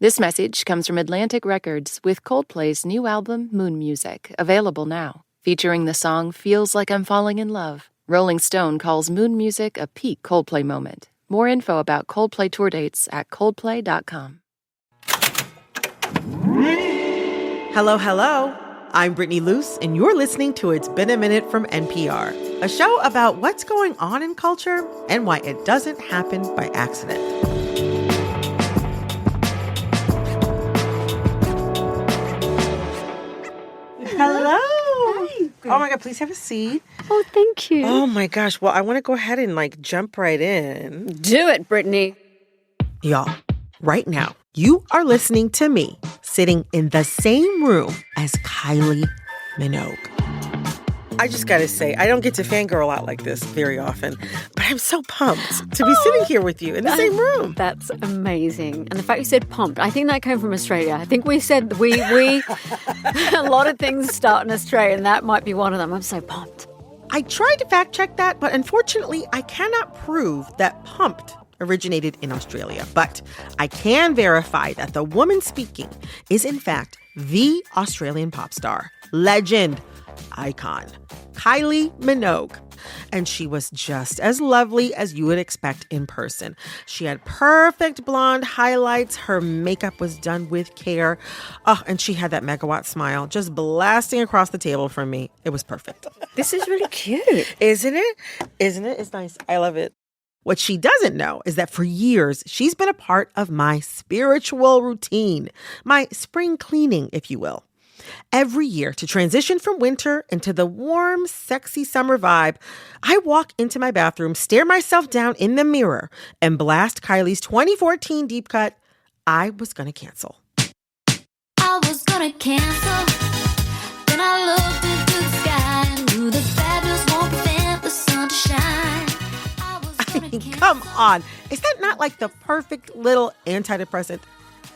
This message comes from Atlantic Records with Coldplay's new album, Moon Music, available now. Featuring the song Feels Like I'm Falling in Love, Rolling Stone calls Moon Music a peak Coldplay moment. More info about Coldplay tour dates at coldplay.com. Hello, hello. I'm Brittany Luce, and you're listening to It's Been a Minute from NPR, a show about what's going on in culture and why it doesn't happen by accident. Hello. Hi. Oh my God, please have a seat. Oh, thank you. Oh my gosh. Well, I want to go ahead and jump right in. Do it, Brittany. Y'all, right now, you are listening to me sitting in the same room as Kylie Minogue. I just gotta say, I don't get to fangirl out like this very often, but I'm so pumped to be sitting here with you in the same room. That's amazing. And the fact you said pumped, I think that came from Australia. I think we said we a lot of things start in Australia, and that might be one of them. I'm so pumped. I tried to fact check that, but unfortunately, I cannot prove that pumped originated in Australia. But I can verify that the woman speaking is, in fact, the Australian pop star, legend, icon, Kylie Minogue. And she was just as lovely as you would expect in person. She had perfect blonde highlights. Her makeup was done with care. Oh, and she had that megawatt smile just blasting across the table from me. It was perfect. This is really cute. Isn't it? Isn't it? It's nice. I love it. What she doesn't know is that for years, she's been a part of my spiritual routine, my spring cleaning, if you will. Every year, to transition from winter into the warm, sexy summer vibe, I walk into my bathroom, stare myself down in the mirror, and blast Kylie's 2014 deep cut, I Was Gonna Cancel. I was gonna cancel. Then I looked into the sky and knew the bad news won't prevent the sun to shine. Come on. Is that not like the perfect little antidepressant?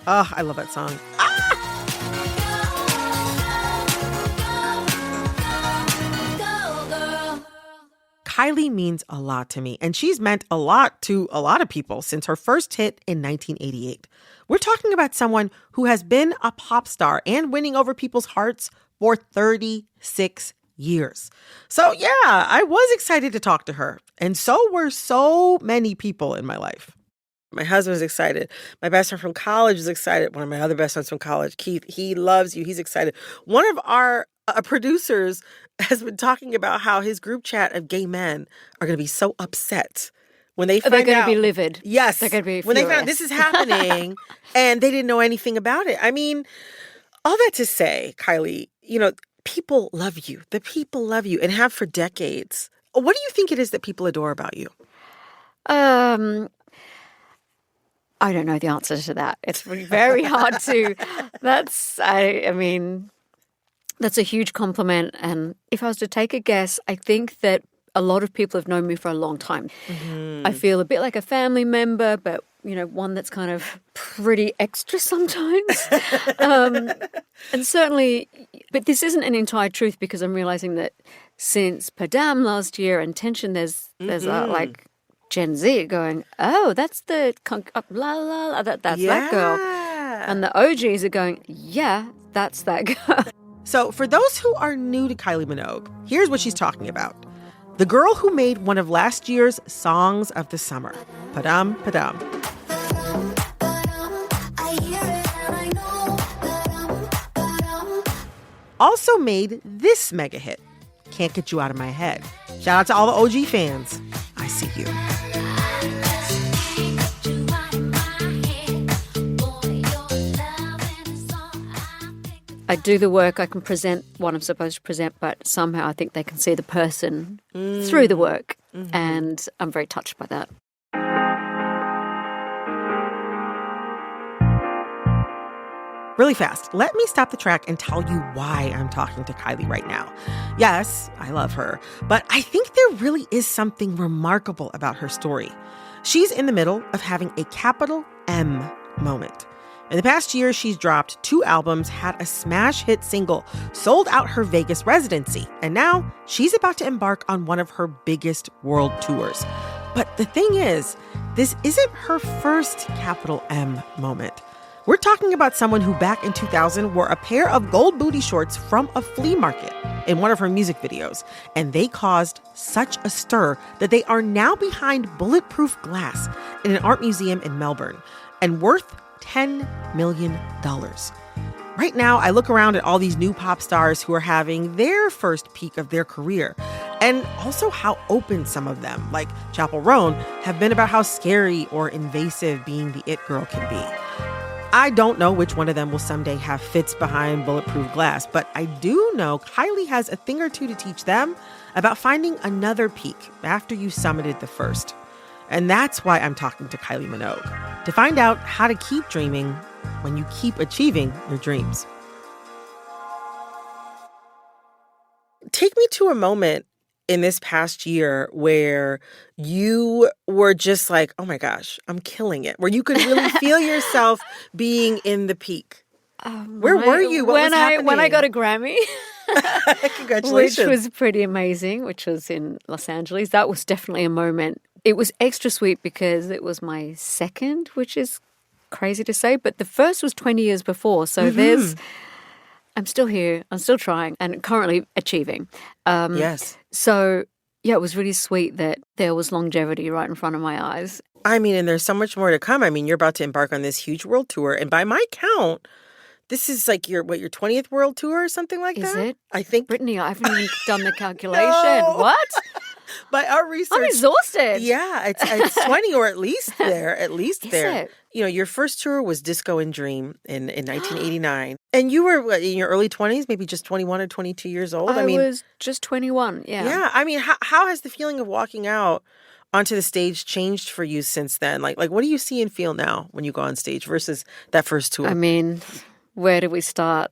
Oh, I love that song. Kylie means a lot to me, and she's meant a lot to a lot of people since her first hit in 1988. We're talking about someone who has been a pop star and winning over people's hearts for 36 years. So yeah, I was excited to talk to her, and so were so many people in my life. My husband was excited. My best friend from college was excited. One of my other best friends from college, Keith, he loves you. He's excited. One of our producers has been talking about how his group chat of gay men are going to be so upset when they find out. They're going to be livid. Yes. They're going to be when furious. they found out this is happening and they didn't know anything about it. I mean, all that to say, Kylie, people love you. The people love you and have for decades. What do you think it is that people adore about you? I don't know the answer to that. It's very hard to. That's a huge compliment. And if I was to take a guess, I think that a lot of people have known me for a long time. Mm-hmm. I feel a bit like a family member, but, one that's kind of pretty extra sometimes. And certainly, but this isn't an entire truth because I'm realizing that since Padam last year and Tension, there's like Gen Z going, oh, that's the that girl. And the OGs are going, yeah, that's that girl. So for those who are new to Kylie Minogue, here's what she's talking about. The girl who made one of last year's songs of the summer, Padam Padam. Also made this mega hit, Can't Get You Out of My Head. Shout out to all the OG fans. I see you. I do the work, I can present what I'm supposed to present, but somehow I think they can see the person through the work. Mm-hmm. And I'm very touched by that. Really fast, let me stop the track and tell you why I'm talking to Kylie right now. Yes, I love her, but I think there really is something remarkable about her story. She's in the middle of having a capital M moment. In the past year, she's dropped 2 albums, had a smash hit single, sold out her Vegas residency, and now she's about to embark on one of her biggest world tours. But the thing is, this isn't her first capital M moment. We're talking about someone who back in 2000 wore a pair of gold booty shorts from a flea market in one of her music videos, and they caused such a stir that they are now behind bulletproof glass in an art museum in Melbourne and worth $10 million. Right now, I look around at all these new pop stars who are having their first peak of their career, and also how open some of them, like Chappell Roan, have been about how scary or invasive being the it girl can be. I don't know which one of them will someday have fits behind bulletproof glass, but I do know Kylie has a thing or two to teach them about finding another peak after you summited the first. And that's why I'm talking to Kylie Minogue, to find out how to keep dreaming when you keep achieving your dreams. Take me to a moment in this past year where you were just like, oh my gosh, I'm killing it, where you could really feel yourself being in the peak. Where were you? What was happening? When I got a Grammy. Congratulations. Which was pretty amazing, which was in Los Angeles. That was definitely a moment. It was extra sweet because it was my second, which is crazy to say, but the first was 20 years before. So I'm still here, I'm still trying and currently achieving. Yes. So, yeah, it was really sweet that there was longevity right in front of my eyes. I mean, and there's so much more to come. I mean, you're about to embark on this huge world tour. And by my count, this is like your 20th world tour or something like that? Is it? I think. Brittany, I haven't even done the calculation. No. What? By our research. I'm exhausted. Yeah, it's 20 or at least there, Is it? You know, your first tour was Disco and Dream in 1989. And you were in your early 20s, maybe just 21 or 22 years old? I was just 21, yeah. Yeah, I mean, how has the feeling of walking out onto the stage changed for you since then? Like what do you see and feel now when you go on stage versus that first tour? I mean, where do we start?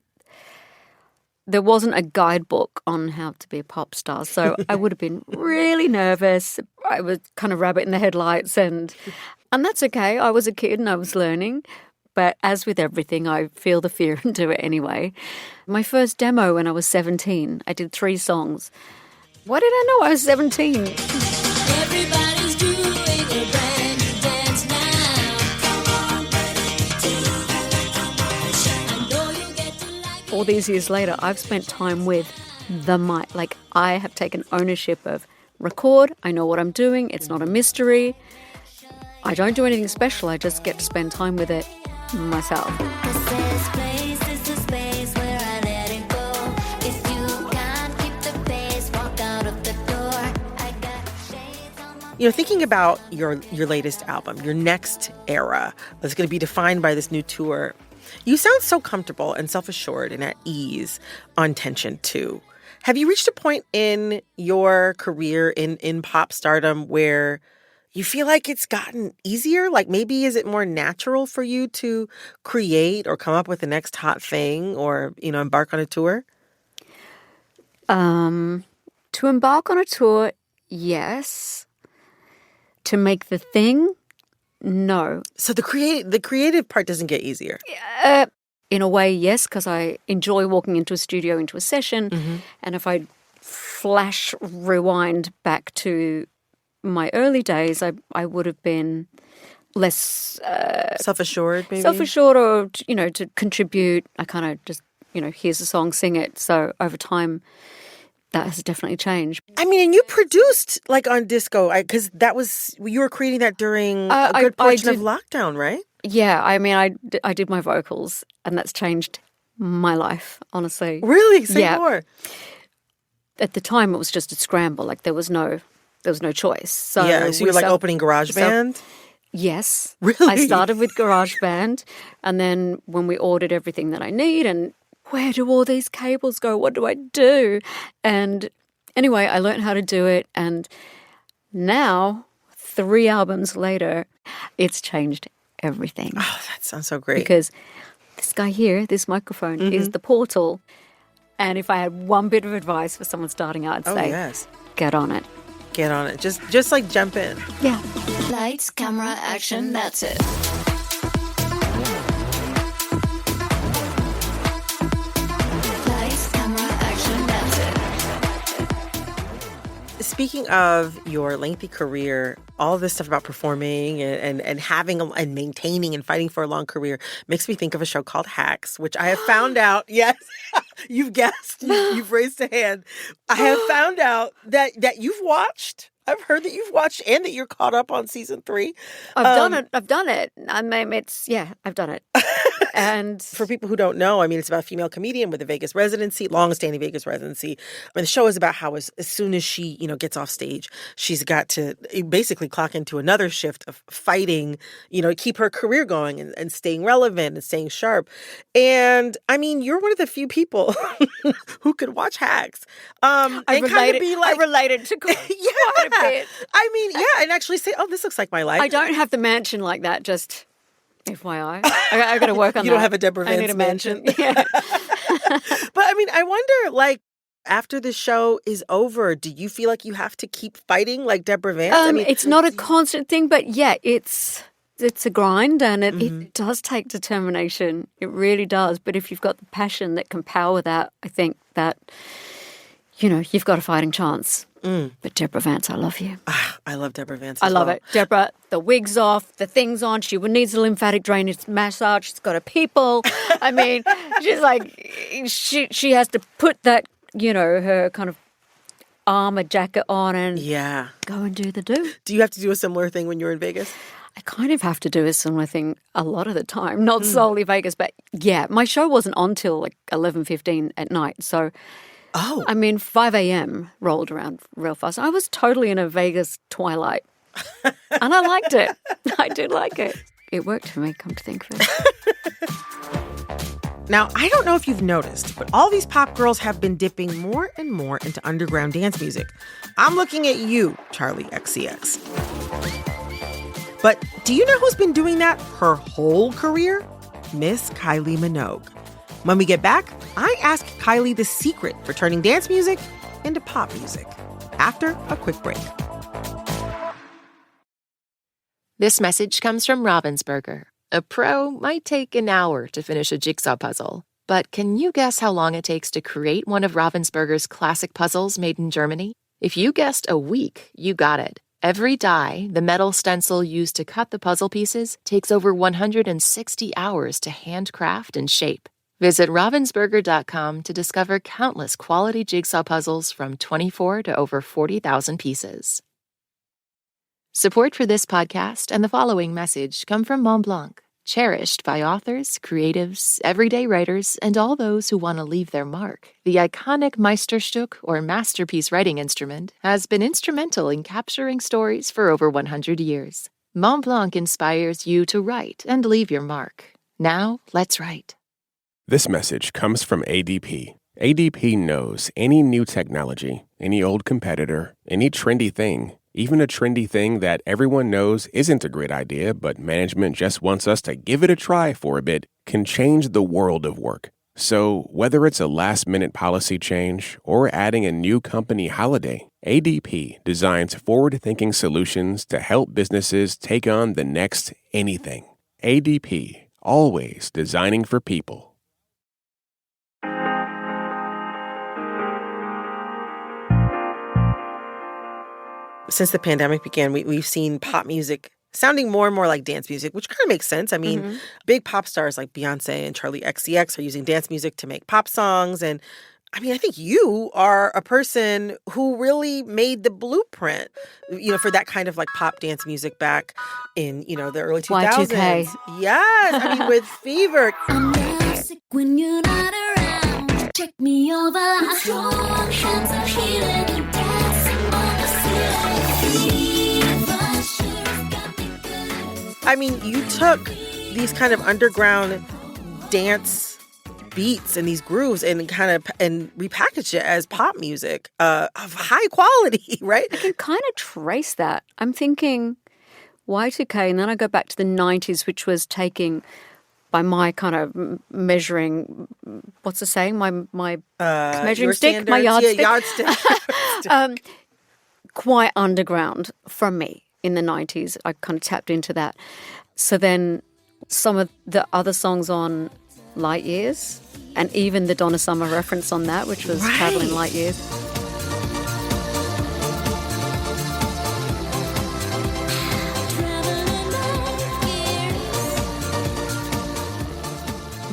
There wasn't a guidebook on how to be a pop star, so I would have been really nervous. I was kind of rabbit in the headlights, and that's okay. I was a kid and I was learning. But as with everything, I feel the fear and do it anyway. My first demo when I was 17, I did 3 songs. Why did I know I was 17? Everybody's doing a brand new dance now. Come on, I know you get to like it. All these years later, I've spent time with the mic. Like, I have taken ownership of record. I know what I'm doing. It's not a mystery. I don't do anything special. I just get to spend time with it myself. This place is the space where I let it go. If you can't keep the pace, walk out of the door. I got shades on my You know, thinking about your latest album, your next era that's going to be defined by this new tour, you sound so comfortable and self-assured and at ease on Tension 2. Have you reached a point in your career in pop stardom where you feel like it's gotten easier? Like maybe is it more natural for you to create or come up with the next hot thing or, you know, embark on a tour? To embark on a tour, yes. To make the thing, no. So the creative part doesn't get easier. In a way, yes, because I enjoy walking into a studio, into a session. And if I flash rewind back to my early days, I would have been less Self-assured, maybe? self-assured or, you know, to contribute. I kind of just, you know, here's a song, sing it. So over time, that has definitely changed. I mean, and you produced like on Disco, because you were creating that during a good portion of lockdown, right? Yeah, I mean, I did my vocals, and that's changed my life, honestly. Really? Say Yeah. more. At the time, it was just a scramble. Like there was no choice. So Yeah, so you were like opening GarageBand? Yes. Really? I started with GarageBand, and then when we ordered everything that I need, and where do all these cables go? What do I do? And anyway, I learned how to do it, and now, 3 albums later, it's changed everything. Oh, that sounds so great. Because this guy here, this microphone, is the portal. And if I had one bit of advice for someone starting out, I'd say, yes. get on it. Get on it. Just like jump in. Yeah. lights, camera, action, that's it. Lights, camera, action, that's it. Speaking of your lengthy career, all this stuff about performing and having and maintaining and fighting for a long career makes me think of a show called Hacks, which I have found out. Yes, you've guessed. You've raised a hand. I have found out that you've watched. I've heard that you've watched and that you're caught up on season 3. I've done it. I mean, I've done it. And for people who don't know, I mean, it's about a female comedian with a Vegas residency, long-standing Vegas residency. And the show is about how as soon as she, gets off stage, she's got to basically clock into another shift of fighting, keep her career going and staying relevant and staying sharp. And I mean, you're one of the few people who could watch Hacks. I related to quite a bit. I mean, yeah, and actually say, oh, this looks like my life. I don't have the mansion like that, just FYI. I got to work on that. You don't have a Deborah Vance I need a mansion. Yeah. But I mean, I wonder, after the show is over, do you feel like you have to keep fighting like Deborah Vance? It's not a constant thing, but yeah, it's a grind, and it does take determination. It really does. But if you've got the passion that can power that, I think that, you've got a fighting chance. But Deborah Vance, I love you. I love Deborah Vance I love it. Deborah, the wig's off, the thing's on. She needs a lymphatic drainage massage. She's got a people. I mean, she's like, she has to put that, her kind of armor jacket on and go and do the do. Do you have to do a similar thing when you're in Vegas? I kind of have to do a similar thing a lot of the time, not solely Vegas, but yeah, my show wasn't on till 11:15 at night, so... Oh. I mean, 5 a.m. rolled around real fast. I was totally in a Vegas twilight. And I liked it. I did like it. It worked for me, come to think of it. Now, I don't know if you've noticed, but all these pop girls have been dipping more and more into underground dance music. I'm looking at you, Charlie XCX. But do you know who's been doing that her whole career? Miss Kylie Minogue. When we get back, I ask Kylie the secret for turning dance music into pop music. After a quick break. This message comes from Ravensburger. A pro might take an hour to finish a jigsaw puzzle, but can you guess how long it takes to create one of Ravensburger's classic puzzles made in Germany? If you guessed a week, you got it. Every die, the metal stencil used to cut the puzzle pieces, takes over 160 hours to handcraft and shape. Visit Ravensburger.com to discover countless quality jigsaw puzzles from 24 to over 40,000 pieces. Support for this podcast and the following message come from Montblanc, cherished by authors, creatives, everyday writers, and all those who want to leave their mark. The iconic Meisterstück, or masterpiece writing instrument, has been instrumental in capturing stories for over 100 years. Montblanc inspires you to write and leave your mark. Now, let's write. This message comes from ADP. ADP knows any new technology, any old competitor, any trendy thing, even a trendy thing that everyone knows isn't a great idea, but management just wants us to give it a try for a bit, can change the world of work. So whether it's a last-minute policy change or adding a new company holiday, ADP designs forward-thinking solutions to help businesses take on the next anything. ADP, always designing for people. Since the pandemic began, we've seen pop music sounding more and more like dance music, which kind of makes sense. I mean, big pop stars like Beyonce and Charlie XCX are using dance music to make pop songs. And I mean, I think you are a person who really made the blueprint, for that kind of pop dance music back in, the early 2000s. Y2K. Yes, I mean, with Fever. I'm sick when you're not around. Check me over. Strong hands are healing and dancing on the ceiling. I mean, you took these kind of underground dance beats and these grooves and repackaged it as pop music of high quality, right? I can kind of trace that. I'm thinking Y2K, and then I go back to the 90s, which was taking, by my kind of measuring, what's the saying? My measuring stick, my yardstick. Yeah, yardstick. Quite underground from me in the 90s. I kind of tapped into that. So then some of the other songs on Light Years, and even the Donna Summer reference on that, which was Traveling Light Years.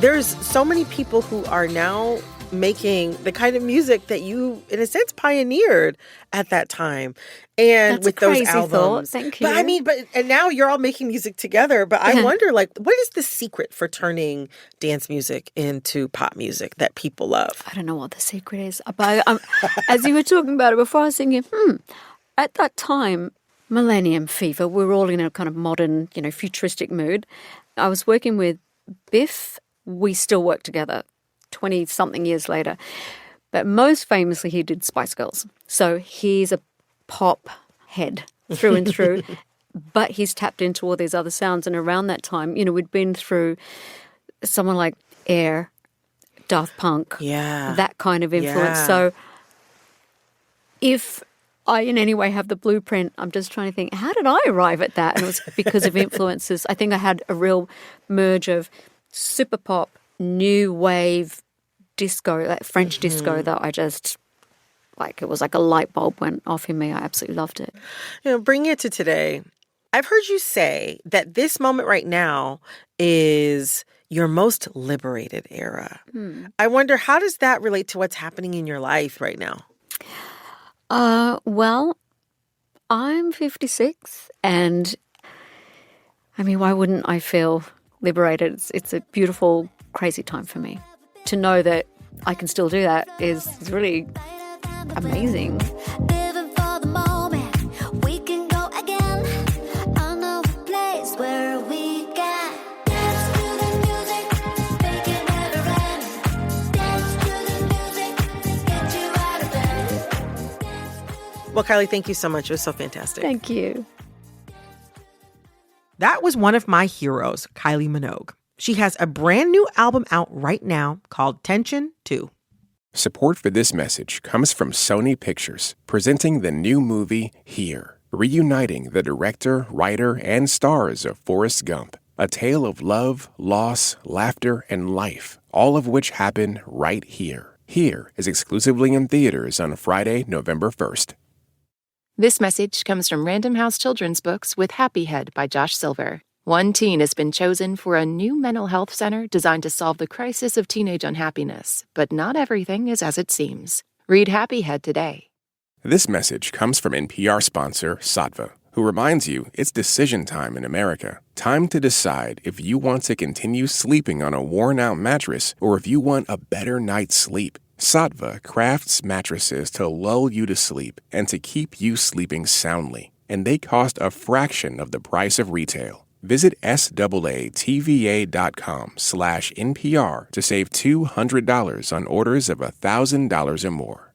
there's so many people who are now making the kind of music that you, in a sense, pioneered at that time. And That's with a crazy those albums. thought. Thank you. But I mean, and now you're all making music together. But I wonder, like, what is the secret for turning dance music into pop music that people love? I don't know what the secret is. But as you were talking about it before, I was thinking, at that time, Millennium Fever, we were all in a kind of modern, futuristic mood. I was working with Biff. We still work together 20-something years later. But most famously, he did Spice Girls. So he's a pop head through and through. But he's tapped into all these other sounds. And around that time, we'd been through someone like Air, Daft Punk, that kind of influence. Yeah. So if I in any way have the blueprint, I'm just trying to think, how did I arrive at that? And it was because of influences. I think I had a real merge of super pop, new wave, disco, like French disco that I just, it was like a light bulb went off in me. I absolutely loved it. Bringing it to today, I've heard you say that this moment right now is your most liberated era. I wonder, how does that relate to what's happening in your life right now? Well, I'm 56, and I mean, why wouldn't I feel liberated? It's a beautiful, crazy time for me. To know that I can still do that is really amazing. Living for the moment, we can go again. I know a place where we can dance to the music, make it never end. Dance to the music, get you out of bed. Well, Kylie, thank you so much. It was so fantastic. Thank you. That was one of my heroes, Kylie Minogue. She has a brand new album out right now called Tension 2. Support for this message comes from Sony Pictures, presenting the new movie Here, reuniting the director, writer, and stars of Forrest Gump, a tale of love, loss, laughter, and life, all of which happen right here. Here is exclusively in theaters on Friday, November 1st. This message comes from Random House Children's Books with Happy Head by Josh Silver. One teen has been chosen for a new mental health center designed to solve the crisis of teenage unhappiness, but not everything is as it seems. Read Happy Head today. This message comes from NPR sponsor Sattva, who reminds you it's decision time in America. Time to decide if you want to continue sleeping on a worn-out mattress or if you want a better night's sleep. Sattva crafts mattresses to lull you to sleep and to keep you sleeping soundly, and they cost a fraction of the price of retail. Visit SAATVA.com/NPR to save $200 on orders of $1,000 or more.